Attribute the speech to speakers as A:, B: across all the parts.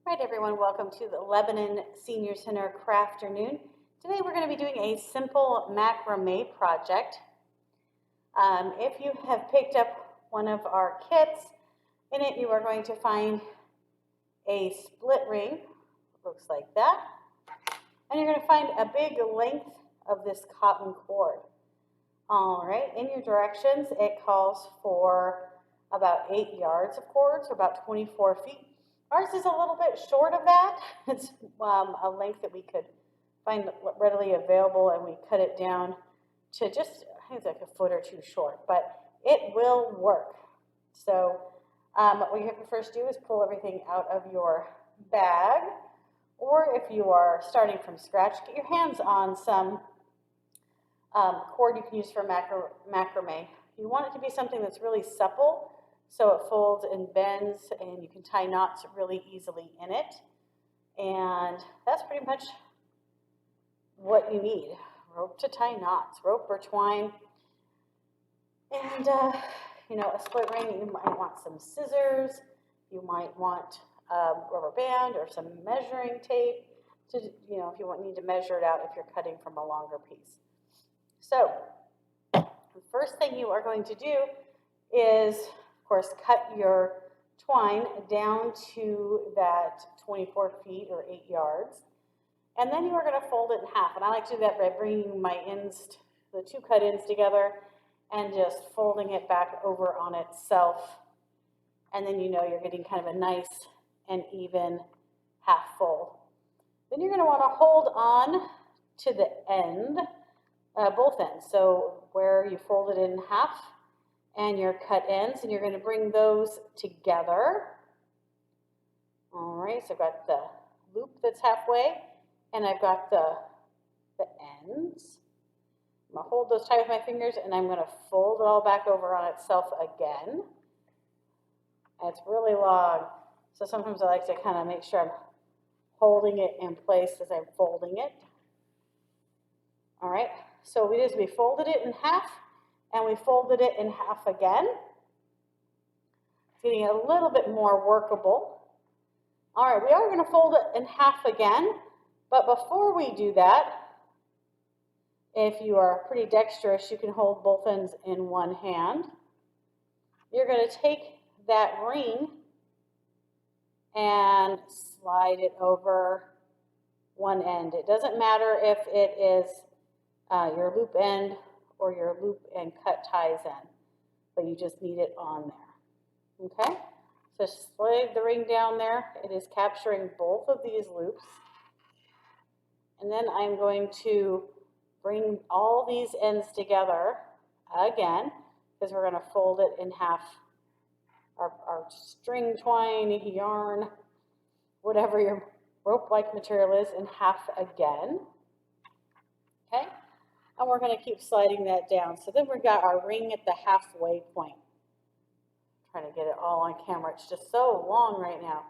A: Right, everyone, welcome to the Lebanon Senior Center Crafternoon. Today we're going to be doing a simple macrame project. If you have picked up one of our kits, in it you are going to find a split ring, looks like that, and you're going to find a big length of this cotton cord. All right, in your directions it calls for about 8 yards of cord, so about 24 feet. Ours is a little bit short of that. It's a length that we could find readily available, and we cut it down to just, I think it's like a foot or two short, but it will work. So what you have to first do is pull everything out of your bag, or if you are starting from scratch, get your hands on some cord you can use for macrame. You want it to be something that's really supple, so it folds and bends, and you can tie knots really easily in it. And that's pretty much what you need. Rope to tie knots, rope or twine. And, a split ring, you might want some scissors. You might want a rubber band or some measuring tape to, if you need to measure it out if you're cutting from a longer piece. So the first thing you are going to do is, of course, cut your twine down to that 24 feet or 8 yards. And then you are going to fold it in half. And I like to do that by bringing my ends, the two cut ends together, and just folding it back over on itself. And then you're getting kind of a nice and even half fold. Then you're going to want to hold on to the end, both ends. So where you fold it in half and your cut ends, and you're going to bring those together. All right, so I've got the loop that's halfway, and I've got the ends. I'm going to hold those tight with my fingers, and I'm going to fold it all back over on itself again. And it's really long, so sometimes I like to kind of make sure I'm holding it in place as I'm folding it. All right, so we folded it in half, and we folded it in half again. It's getting a little bit more workable. All right, we are going to fold it in half again, but before we do that, if you are pretty dexterous, you can hold both ends in one hand. You're going to take that ring and slide it over one end. It doesn't matter if it is your loop end or your loop and cut ties in, but you just need it on there. Okay, so slide the ring down there. It is capturing both of these loops, and then I'm going to bring all these ends together again, because we're going to fold it in half. Our string, twine, yarn, whatever your rope-like material is, in half again. Okay, and we're going to keep sliding that down. So then we've got our ring at the halfway point. I'm trying to get it all on camera. It's just so long right now.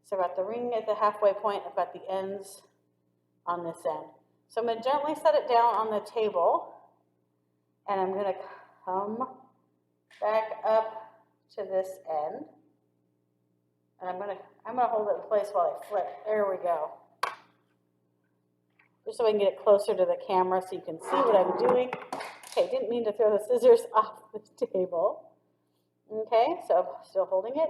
A: So I've got the ring at the halfway point. I've got the ends on this end. So I'm going to gently set it down on the table, and I'm going to come back up to this end, and I'm going to hold it in place while I flip. There we go. Just so I can get it closer to the camera so you can see what I'm doing. Okay, didn't mean to throw the scissors off the table. Okay, so I'm still holding it.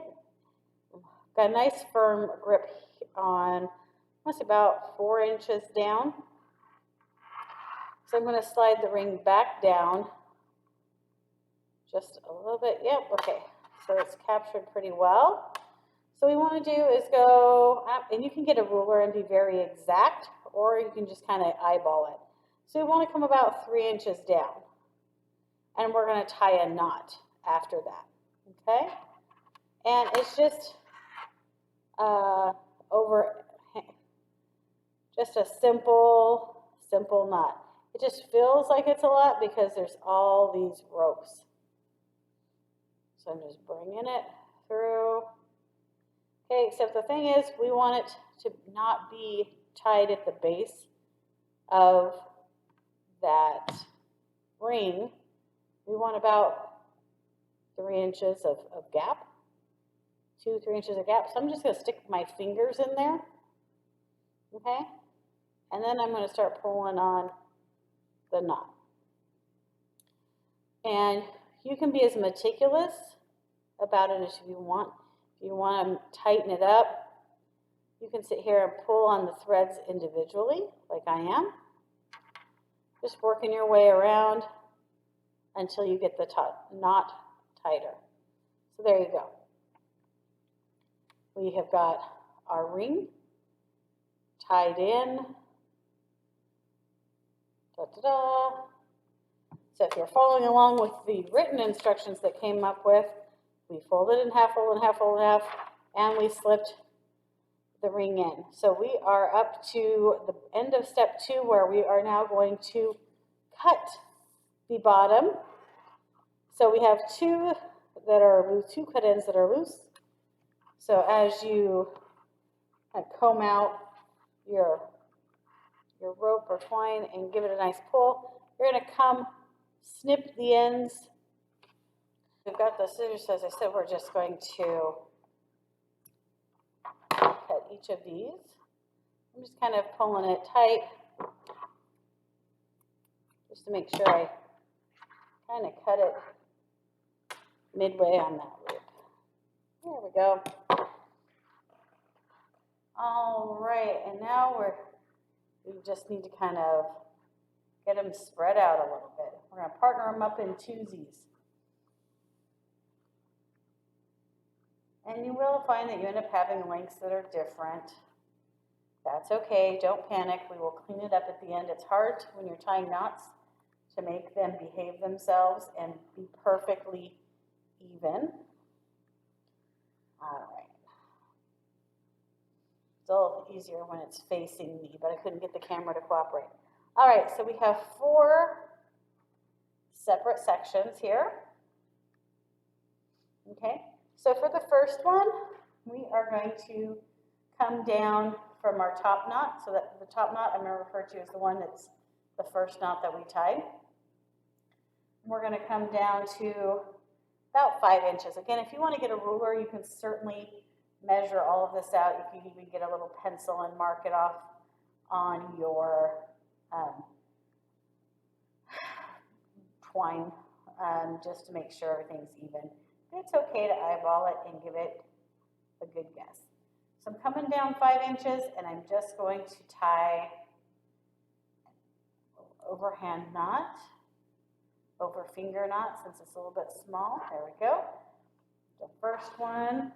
A: Got a nice firm grip on almost about 4 inches down. So I'm going to slide the ring back down just a little bit. Yep, okay. So it's captured pretty well. So what we want to do is go up, and you can get a ruler and be very exact, or you can just kind of eyeball it. So we want to come about 3 inches down, and we're going to tie a knot after that. Okay, and it's just just a simple knot. It just feels like it's a lot because there's all these ropes. So I'm just bringing it through. Okay, except the thing is, we want it to not be tied at the base of that ring. We want about 3 inches of gap 2, 3 inches of gap. So I'm just going to stick my fingers in there, okay? And then I'm going to start pulling on the knot. And you can be as meticulous about it as you want. If you want to tighten it up, you can sit here and pull on the threads individually, like I am. Just working your way around until you get the knot tighter. So there you go. We have got our ring tied in. Da-da-da. So if you're following along with the written instructions that came up with, we folded in half, folded in half, folded in half, and we slipped the ring in. So we are up to the end of step 2, where we are now going to cut the bottom. So we have 2 that are loose, 2 cut ends that are loose. So as you comb out your rope or twine and give it a nice pull, you're going to come snip the ends. We've got the scissors, as I said, we're just going to cut each of these. I'm just kind of pulling it tight just to make sure I kind of cut it midway on that loop. There we go. All right, and now we just need to kind of get them spread out a little bit. We're going to partner them up in twosies. And you will find that you end up having lengths that are different. That's okay, don't panic. We will clean it up at the end. It's hard when you're tying knots to make them behave themselves and be perfectly even. All right. It's a little easier when it's facing me, but I couldn't get the camera to cooperate. All right, so we have 4 separate sections here. Okay, so for the first one, we are going to come down from our top knot. So that the top knot I'm going to refer to as the one that's the first knot that we tied. We're going to come down to about 5 inches. Again, if you want to get a ruler, you can certainly measure all of this out. You can even get a little pencil and mark it off on your twine just to make sure everything's even. It's okay to eyeball it and give it a good guess. So I'm coming down 5 inches and I'm just going to tie an overhand knot, over finger knot since it's a little bit small. There we go. The first one.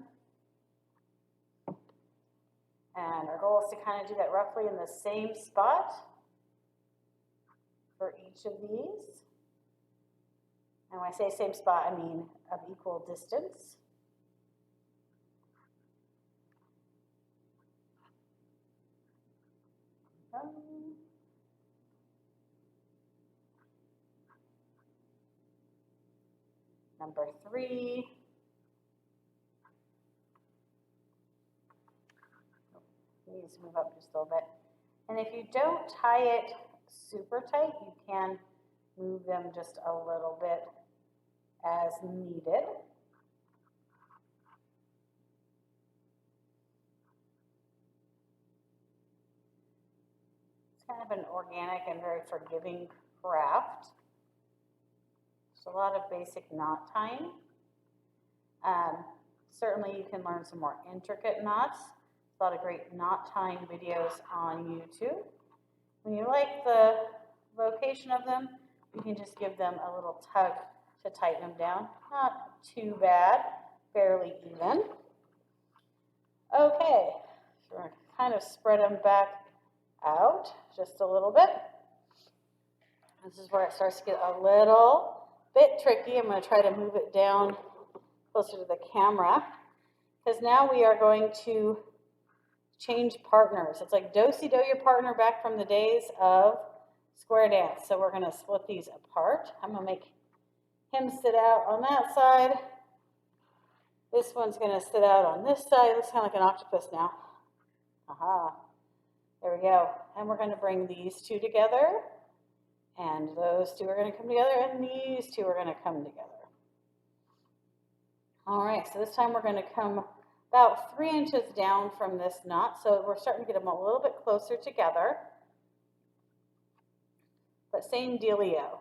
A: And our goal is to kind of do that roughly in the same spot for each of these. And when I say same spot, I mean of equal distance. Number 3. Needs to move up just a little bit. And if you don't tie it super tight, you can move them just a little bit as needed. It's kind of an organic and very forgiving craft. There's a lot of basic knot tying. Certainly you can learn some more intricate knots. A lot of great knot tying videos on YouTube. When you like the location of them, you can just give them a little tug to tighten them down. Not too bad, fairly even. Okay, so we're going to kind of spread them back out just a little bit. This is where it starts to get a little bit tricky. I'm going to try to move it down closer to the camera because now we are going to change partners. It's like do-si-do your partner back from the days of square dance. So we're going to split these apart. I'm going to make him sit out on that side. This one's going to sit out on this side. It looks kind of like an octopus now. Aha. There we go. And we're going to bring these 2 together. And those 2 are going to come together. And these 2 are going to come together. All right. So this time we're going to come about 3 inches down from this knot, so we're starting to get them a little bit closer together. But same dealio.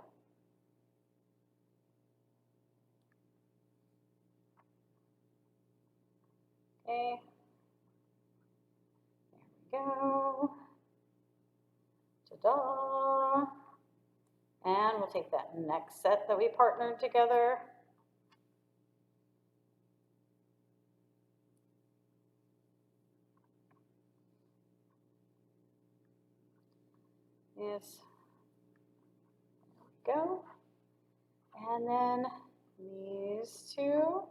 A: Okay. There we go. Ta-da. And we'll take that next set that we partnered together. Yes. There we go. And then these two.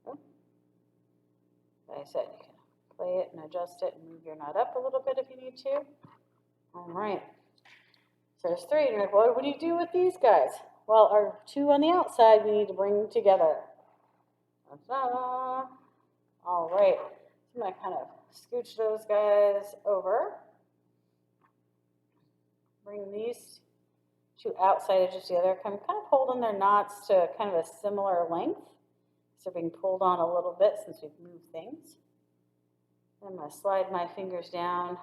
A: Oh. Like I said, you can play it and adjust it and move your knot up a little bit if you need to. All right. So there's 3. And you're like, what do you do with these guys? Well, our 2 on the outside we need to bring together. Ta-da. All right. So I'm going to kind of scooch those guys over. Bring these 2 outside edges together. I'm kind of holding their knots to kind of a similar length. So they're being pulled on a little bit since we've moved things. I'm going to slide my fingers down.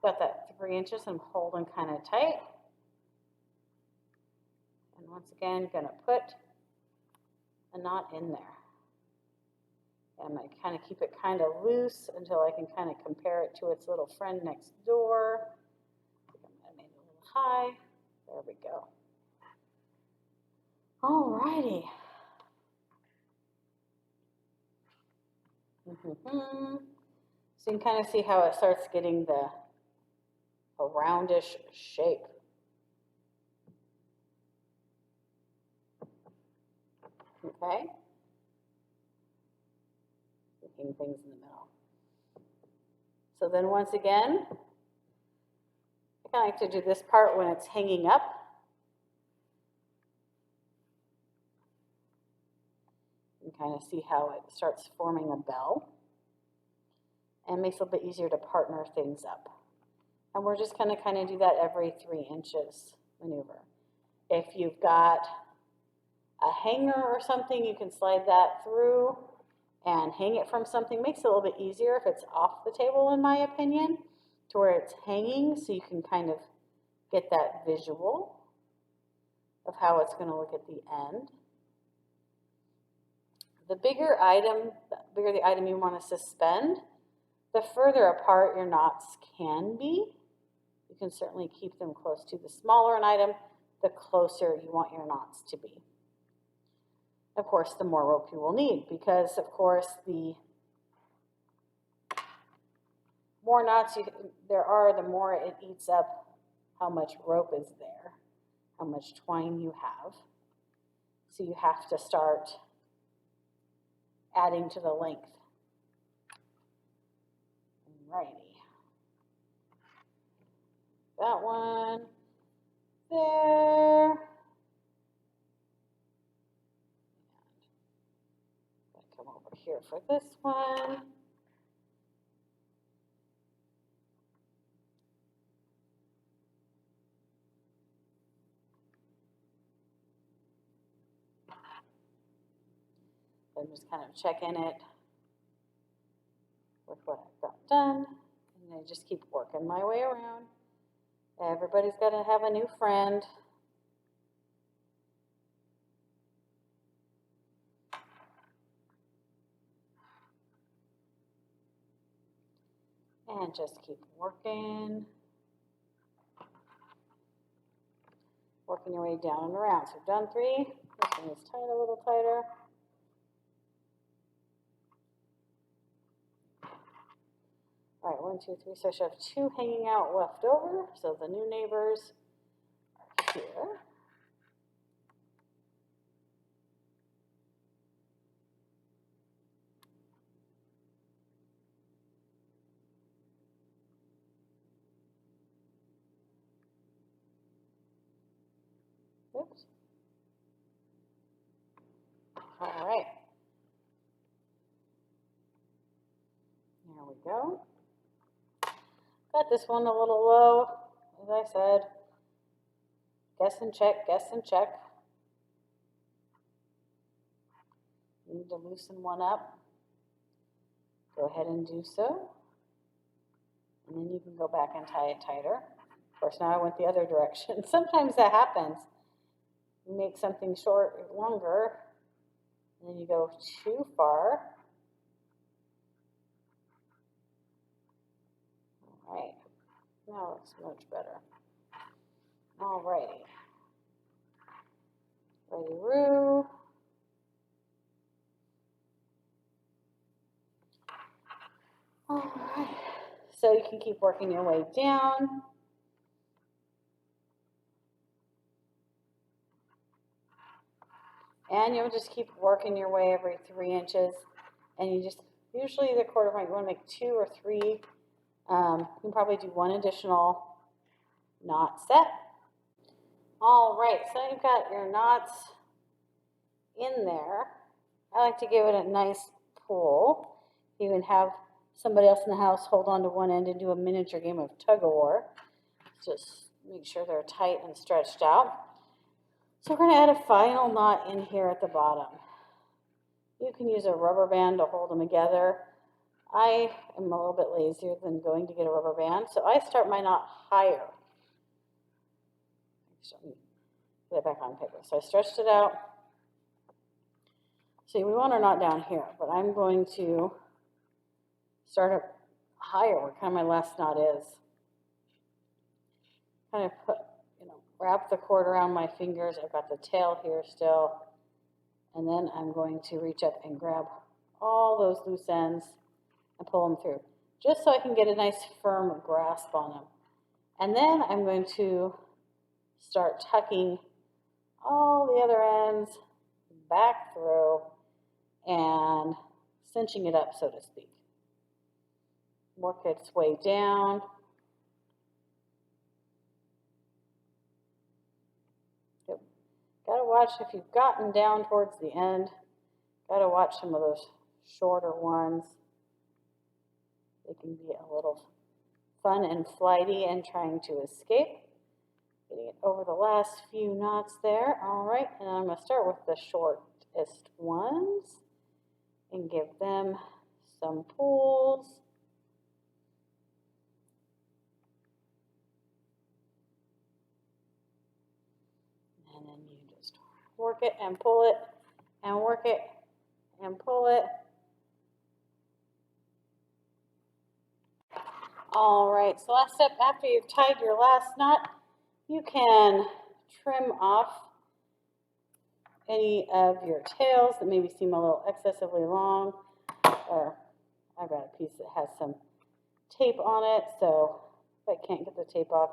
A: Got that 3 inches. I'm holding kind of tight. And once again, going to put a knot in there. And I kind of keep it kind of loose until I can kind of compare it to its little friend next door. I think I made it a little high. There we go. All righty. So you can kind of see how it starts getting a roundish shape. Okay. Making things in the middle. So then once again, I kind of like to do this part when it's hanging up. You can kind of see how it starts forming a bell. And it makes it a little bit easier to partner things up. And we're just going to kind of do that every 3 inches maneuver. If you've got a hanger or something, you can slide that through and hang it from something. Makes it a little bit easier if it's off the table, in my opinion, to where it's hanging, so you can kind of get that visual of how it's going to look at the end. The bigger the item you want to suspend, the further apart your knots can be. You can certainly keep them close to. The smaller an item, the closer you want your knots to be. Of course, the more rope you will need, because of course the more knots there are, the more it eats up how much rope is there, how much twine you have. So you have to start adding to the length. Alrighty. That one there. Come over here for this one. I'm just kind of checking it with what I've got done. And I just keep working my way around. Everybody's got to have a new friend. And just keep working. Working your way down and around. So we've done 3. This one is tight, a little tighter. All right, 1, 2, 3. So I should have 2 hanging out left over. So the new neighbors are here. Oops. All right. There we go. Got this one a little low, as I said. Guess and check, guess and check. Need to loosen one up. Go ahead and do so. And then you can go back and tie it tighter. Of course, now I went the other direction. Sometimes that happens. You make something short longer, and then you go too far. All right, now it's much better. All righty. Righty-roo. All right, so you can keep working your way down. And you'll just keep working your way every 3 inches. And you just, usually the quarter point, you want to make 2 or 3. You can probably do 1 additional knot set. All right, so you've got your knots in there. I like to give it a nice pull. You can have somebody else in the house hold on to one end and do a miniature game of tug-of-war. Just make sure they're tight and stretched out. So we're going to add a final knot in here at the bottom. You can use a rubber band to hold them together. I am a little bit lazier than going to get a rubber band, so I start my knot higher. Put it back on paper. So I stretched it out. See, we want our knot down here, but I'm going to start up higher where kind of my last knot is. Kind of put, wrap the cord around my fingers. I've got the tail here still. And then I'm going to reach up and grab all those loose ends and pull them through, just so I can get a nice firm grasp on them. And then I'm going to start tucking all the other ends back through and cinching it up, so to speak. Work its way down. Gotta watch if you've gotten down towards the end. Gotta watch some of those shorter ones. They can be a little fun and flighty and trying to escape. Getting it over the last few knots there. All right, and I'm gonna start with the shortest ones and give them some pulls. And then you just work it and pull it and work it and pull it. All right, so last step, after you've tied your last knot, you can trim off any of your tails that maybe seem a little excessively long, or I've got a piece that has some tape on it, so if I can't get the tape off,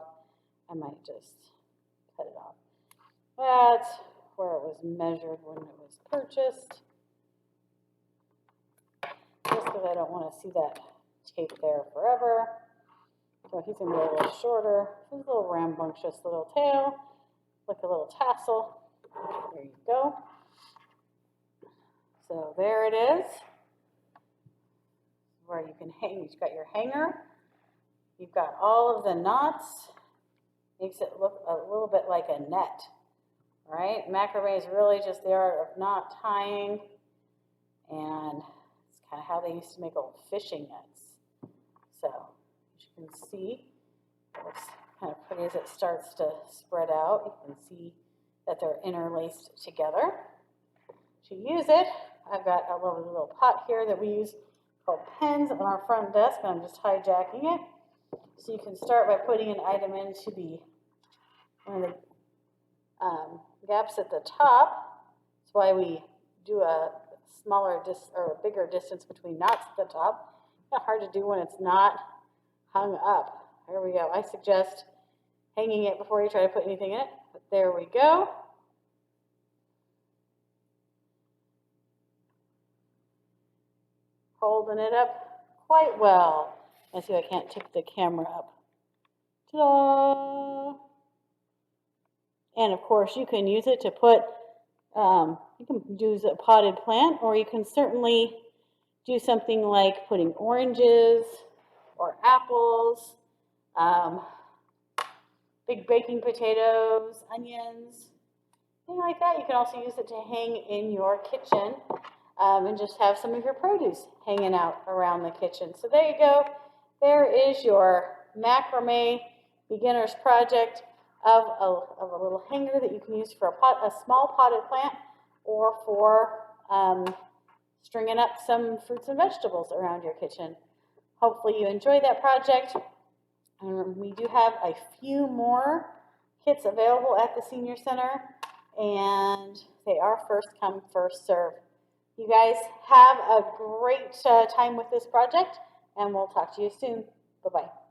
A: I might just cut it off. That's where it was measured when it was purchased, just because I don't want to see that tape there forever. So he's going to be a little shorter. His little rambunctious little tail, like a little tassel. There you go. So there it is, where you can hang. You've got your hanger. You've got all of the knots. Makes it look a little bit like a net, right? Macramé is really just the art of knot tying, and it's kind of how they used to make old fishing nets. So as you can see, it looks kind of pretty as it starts to spread out. You can see that they're interlaced together. To use it, I've got a little pot here that we use called pens on our front desk, and I'm just hijacking it. So you can start by putting an item into one of the gaps at the top. That's why we do a smaller or a bigger distance between knots at the top. It's hard to do when it's not hung up. There we go. I suggest hanging it before you try to put anything in it. But there we go. Holding it up quite well. Let's see if I can't tip the camera up. Ta-da! And of course, you can use it to put, you can use a potted plant, or you can certainly do something like putting oranges or apples um, big baking potatoes, onions, anything like that. You can also use it to hang in your kitchen and just have some of your produce hanging out around the kitchen. So there you go. There is your macrame beginner's project of a little hanger that you can use for a small potted plant or for stringing up some fruits and vegetables around your kitchen. Hopefully you enjoyed that project. And we do have a few more kits available at the Senior Center, and they are first come, first serve. You guys have a great time with this project, and we'll talk to you soon. Bye-bye.